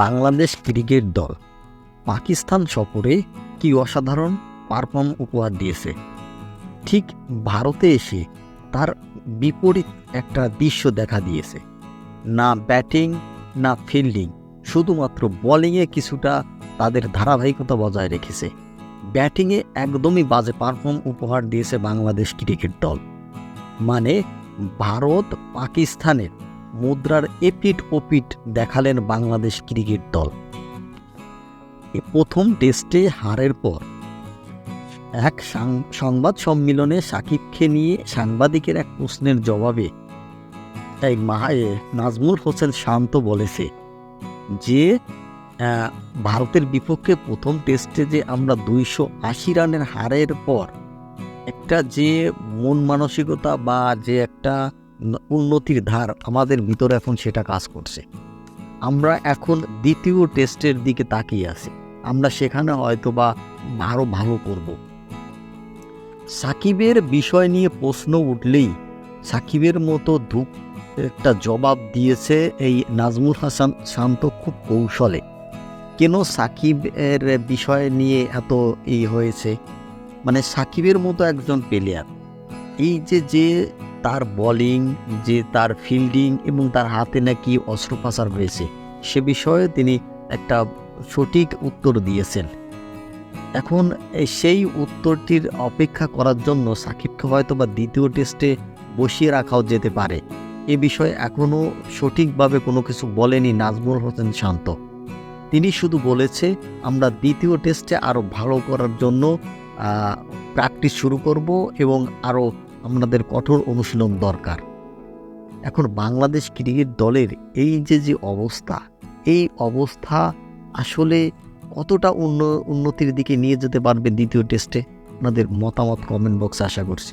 Bangladesh cricket দল পাকিস্তান সফরে কি অসাধারণ পারফর্ম উপহার দিয়েছে। ঠিক ভারতে এসে তার বিপরীত একটা দৃশ্য দেখা দিয়েছে। না ব্যাটিং না ফিল্ডিং, শুধুমাত্র বোলিংয়ে কিছুটা তাদের ধারাবাহিকতা বজায় রেখেছে। ব্যাটিংয়ে একদমই বাজে পারফর্ম উপহার দিয়েছে বাংলাদেশ ক্রিকেট দল। মানে ভারত পাকিস্তানের মুদ্রার এপিট ওপিট দেখালেন বাংলাদেশ ক্রিকেট দল। প্রথম টেস্টে হারের পর এক সংবাদ সম্মেলনে সাকিবকে নিয়ে সাংবাদিকের এক প্রশ্নের জবাবে এই নাজমুল হোসেন শান্ত বলেছে যে ভারতের বিপক্ষে প্রথম টেস্টে যে আমরা 280 রানের হারের পর একটা যে মন মানসিকতা বা যে একটা উন্নতির ধার আমাদের ভিতরে এখন সেটা কাজ করছে। আমরা এখন দ্বিতীয় টেস্টের দিকে তাকিয়ে আছি, আমরা সেখানে হয়তো বা আরও ভালো করব। সাকিবের বিষয় নিয়ে প্রশ্ন উঠলেই সাকিবের মতো একটা জবাব দিয়েছে এই নাজমুল হাসান শান্ত খুব কৌশলে। কেন সাকিবের বিষয় নিয়ে এত হয়েছে, মানে সাকিবের মতো একজন প্লেয়ার, এই যে তার বোলিং, যে তার ফিল্ডিং এবং তার হাতে নাকি অস্ত্রোপচার হয়েছে, সে বিষয়ে তিনি একটা সঠিক উত্তর দিয়েছেন। এখন সেই উত্তরটির অপেক্ষা করার জন্য সাকিবকে হয়তো বা দ্বিতীয় টেস্টে বসিয়ে রাখাও যেতে পারে। এ বিষয়ে এখনও সঠিকভাবে কোনো কিছু বলেনি নাজমুল হোসেন শান্ত। তিনি শুধু বলেছে আমরা দ্বিতীয় টেস্টে আরও ভালো করার জন্য প্র্যাকটিস শুরু করব এবং আরও আমাদের কঠোর অনুশীলন দরকার। এখন বাংলাদেশ ক্রিকেট দলের এই যে অবস্থা, এই অবস্থা আসলে কতটা উন্নতির দিকে নিয়ে যেতে পারবে দ্বিতীয় টেস্টে? আপনাদের মতামত কমেন্ট বক্সে আশা করছি।